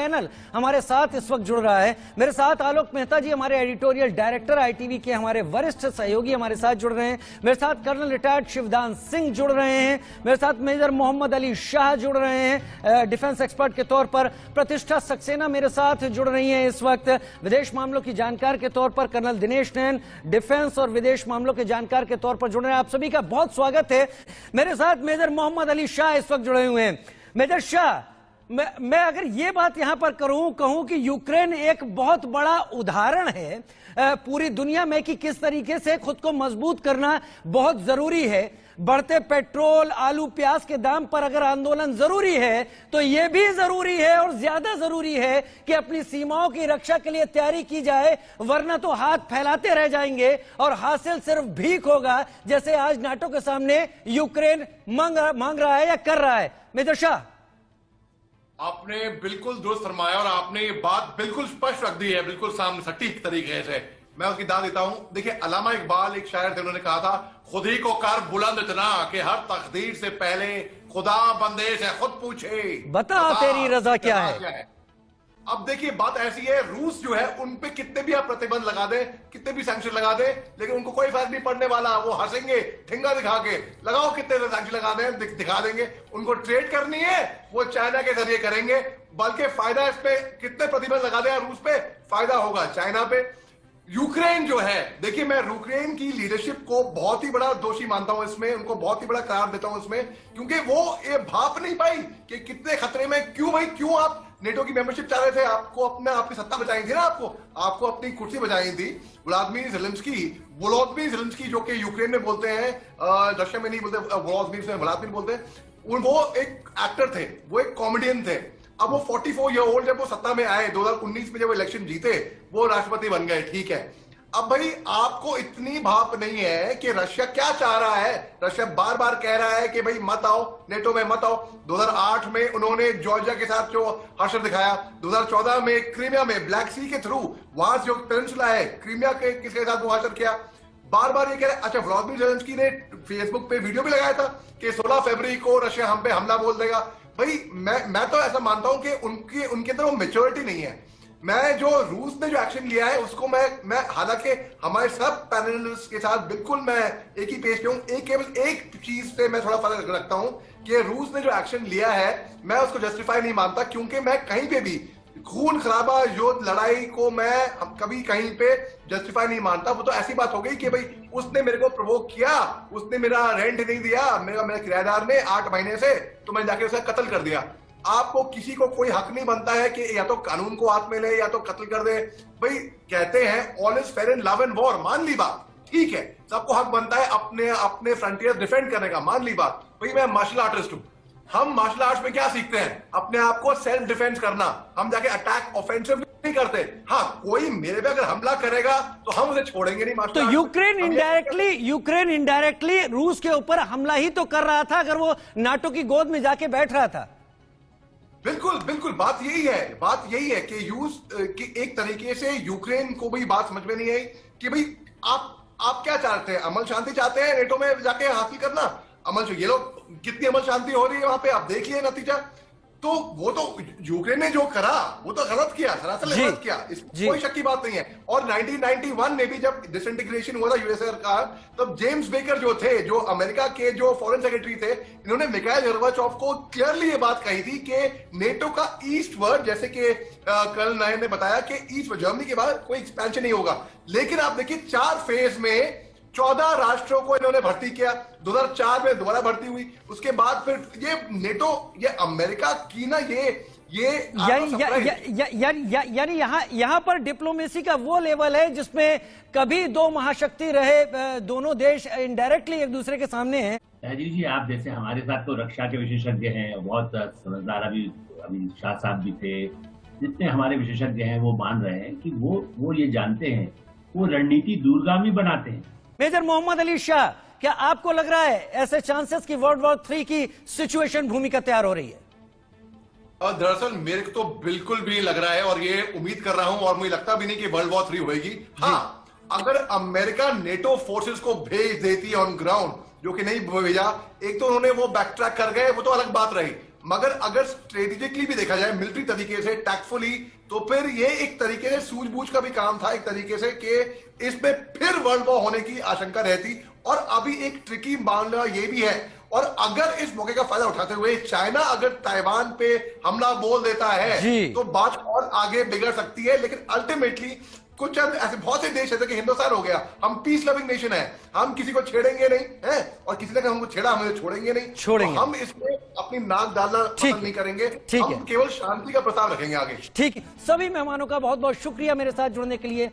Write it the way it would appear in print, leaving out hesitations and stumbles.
Panel हमारे साथ इस वक्त जुड़ रहा है। मेरे साथ आलोक मेहता जी, हमारे एडिटोरियल डायरेक्टर आईटीवी के, हमारे वरिष्ठ सहयोगी हमारे साथ जुड़ रहे हैं। मेरे साथ कर्नल रिटायर्ड शिवदान सिंह जुड़ रहे हैं। मेरे साथ मेजर मोहम्मद अली शाह जुड़ रहे हैं डिफेंस एक्सपर्ट के तौर पर। प्रतिष्ठा सक्सेना मेरे साथ जुड़ रही हैं इस वक्त विदेश मामलों की जानकार के तौर पर। कर्नल दिनेश नैन डिफेंस और विदेश मामलों के जानकार के तौर पर जुड़ रहे हैं। आप सभी का बहुत स्वागत है। मेरे साथ मेजर मोहम्मद अली शाह इस वक्त जुड़े हुए हैं। मेजर शाह, मैं अगर ये बात यहां पर कहूं कि यूक्रेन एक बहुत बड़ा उदाहरण है पूरी दुनिया में कि किस तरीके से खुद को मजबूत करना बहुत जरूरी है। बढ़ते पेट्रोल, आलू, प्याज के दाम पर अगर आंदोलन जरूरी है तो यह भी जरूरी है और ज्यादा जरूरी है कि अपनी सीमाओं की रक्षा के लिए तैयारी की जाए, वरना तो हाथ फैलाते रह जाएंगे और हासिल सिर्फ भीख होगा, जैसे आज नाटो के सामने यूक्रेन मांग रहा है या कर रहा है। मेजर शाह, आपने बिल्कुल दुरुस्त फरमाया और आपने ये बात बिल्कुल स्पष्ट रख दी है, बिल्कुल सामने सटीक तरीके से। मैं उसकी दाद देता हूं। देखिए, अल्लामा इकबाल एक शायर थे, उन्होंने कहा था, खुद ही को कर बुलंद इतना कि हर तकदीर से पहले खुदा बंदे से खुद पूछे बता तेरी रजा क्या है। अब देखिए, बात ऐसी है, रूस जो है उन पे कितने भी आप प्रतिबंध लगा दे, कितने भी सैंक्शन लगा दे, लेकिन उनको कोई फर्क नहीं पड़ने वाला। वो हंसेंगे ठिंगा दिखा के, लगाओ कितने सैंक्शन लगा दे, दिखा देंगे। उनको ट्रेड करनी है वो चाइना के जरिए करेंगे, बल्कि फायदा इस पे कितने प्रतिबंध लगा दे रूस पे, फायदा होगा चाइना पे। यूक्रेन जो है, देखिए, मैं यूक्रेन की लीडरशिप को बहुत ही बड़ा दोषी मानता हूं इसमें, उनको बहुत ही बड़ा करार देता हूं इसमें, क्योंकि वो ये भाप नहीं पाई कि कितने खतरे में। क्यों आप नेटो की मेंबरशिप चाह रहे थे? आपको आपकी सत्ता बचाई थी ना, आपको अपनी कुर्सी बचाई थी। व्लादिमीर ज़ेलेंस्की जो कि यूक्रेन में बोलते हैं, रशिया में नहीं बोलते, व्लादिमीर बोलते हैं। वो एक एक्टर थे, वो एक कॉमेडियन थे। अब वो 44 ईयर ओल्ड, जब वो सत्ता में आए 2019 में, जब वो इलेक्शन जीते, वो राष्ट्रपति बन गए, ठीक है। अब भाई, आपको इतनी भाप नहीं है कि रशिया क्या चाह रहा है। रशिया बार बार कह रहा है कि भाई मत आओ, नेटो में मत आओ। 2008 में उन्होंने जॉर्जिया के साथ जो हर्षद दिखाया, 2014 में क्रीमिया में ब्लैक सी के थ्रू, वहां जो पेनिनसुला है क्रीमिया के, किसके साथ वो हर्षद किया। बार बार ये कह रहे। अच्छा, व्लादिमीर ज़ेलेंस्की ने फेसबुक पे वीडियो भी लगाया था कि 16 फरवरी को रशिया हम पे हमला बोल देगा। भाई, मैं तो ऐसा मानता हूं कि उनके अंदर वो मैच्योरिटी नहीं है। मैं जो रूस ने जो एक्शन लिया है उसको मैं हालांकि हमारे सब पैनलिस्ट के साथ बिल्कुल मैं एक ही पेज पे हूं। केवल एक चीज पे मैं थोड़ा फर्क रखता हूं कि रूस ने जो एक्शन लिया है मैं उसको जस्टिफाई नहीं मानता, क्योंकि मैं कहीं पे भी खून खराबा युद्ध लड़ाई को मैं कभी कहीं पे जस्टिफाई नहीं मानता। वो तो ऐसी बात हो गई कि भाई उसने मेरे को प्रोवोक किया, उसने मेरा रेंट नहीं दिया, मेरा किराएदार ने 8 महीने से, तो मैंने जाके उसका कत्ल कर दिया। आपको किसी को कोई हक नहीं बनता है कि या तो कानून को हाथ में ले या तो कत्ल कर दे। भाई, कहते हैं all is fair in love and war, मान ली बात, ठीक है। सबको हक बनता है अपने फ्रंटियर डिफेंड करने का, मान ली बात। भाई, मैं मार्शल आर्टिस्ट हूं। हम मार्शल आर्ट्स में क्या सीखते हैं? अपने आप को सेल्फ डिफेंस करना। हम जाके अटैक ऑफेंसिव नहीं करते। हाँ, कोई मेरे पे अगर हमला करेगा तो हम उसे छोड़ेंगे नहीं। तो यूक्रेन इनडायरेक्टली रूस के ऊपर हमला ही तो कर रहा था अगर वो नाटो की गोद में जाके बैठ रहा था। बिल्कुल बात यही है कि एक तरीके से यूक्रेन को भी बात समझ में नहीं आई कि भाई आप क्या चाहते हैं? अमल शांति चाहते हैं नेटो में जाके हासिल करना? अमल, ये लोग कितनी अमल शांति हो रही है वहां पे, आप देखिए नतीजा। तो वो तो यूक्रेन ने जो करा वो तो गलत किया, सरासर गलत किया, इसमें कोई शक की बात नहीं है। और 1991 में भी जब डिसइंटीग्रेशन हुआ था यूएसएसआर का, तब जेम्स बेकर जो थे, जो अमेरिका के जो फॉरेन सेक्रेटरी थे, इन्होंने मिखाइल गोर्बाचोव को क्लियरली ये बात कही थी कि नेटो का ईस्ट वर्ड, जैसे कि कर्नल नायन ने बताया कि ईस्ट जर्मनी के बाद कोई एक्सपेंशन नहीं होगा। लेकिन आप देखिए 4 फेज में 14 राष्ट्रों को इन्होंने भर्ती किया। 2004 में दोबारा भर्ती हुई, उसके बाद फिर ये नेटो, ये अमेरिका की ना, यानी यहाँ पर डिप्लोमेसी का वो लेवल है जिसमें कभी 2 महाशक्ति रहे, दोनों देश इनडायरेक्टली एक दूसरे के सामने हैं। राजीव जी, आप जैसे हमारे साथ तो रक्षा के विशेषज्ञ हैं, बहुत समझदार अभी शाह साहब भी थे, जितने हमारे विशेषज्ञ हैं वो मान रहे हैं कि वो ये जानते हैं, वो रणनीति दूरगामी बनाते हैं। मेजर मोहम्मद अली शाह, क्या आपको लग रहा है ऐसे चांसेस कि वर्ल्ड वॉर 3 की सिचुएशन भूमिका तैयार हो रही है? दरअसल मेरे को तो बिल्कुल भी लग रहा है और ये उम्मीद कर रहा हूं और मुझे लगता भी नहीं कि वर्ल्ड वॉर 3 होगी। हाँ, अगर अमेरिका नेटो फोर्सेस को भेज देती है ऑन ग्राउंड, जो कि नहीं भेजा, एक तो उन्होंने वो बैक ट्रैक कर गए, वो तो अलग बात रही। मगर अगर स्ट्रेटेजिकली भी देखा जाए, मिलिट्री तरीके से, टैक्टफुली, तो फिर ये एक तरीके से सूझबूझ का भी काम था, एक तरीके से कि इसमें फिर वर्ल्ड वॉर होने की आशंका रहती। और अभी एक ट्रिकी मामला ये भी है, और अगर इस मौके का फायदा उठाते हुए चाइना अगर ताइवान पे हमला बोल देता है तो बात और आगे बिगड़ सकती है। लेकिन अल्टीमेटली कुछ ऐसे बहुत से देश जैसे कि हिंदुस्तान हो गया, हम पीस लविंग नेशन है, हम किसी को छेड़ेंगे नहीं है, और किसी ने हमको छेड़ा हमें छोड़ेंगे नहीं, छोड़ेंगे। तो हम इसमें अपनी नाक डालना पसंद नहीं करेंगे। ठीक हम है, केवल शांति का प्रस्ताव रखेंगे आगे। ठीक है। सभी मेहमानों का बहुत बहुत शुक्रिया मेरे साथ जुड़ने के लिए।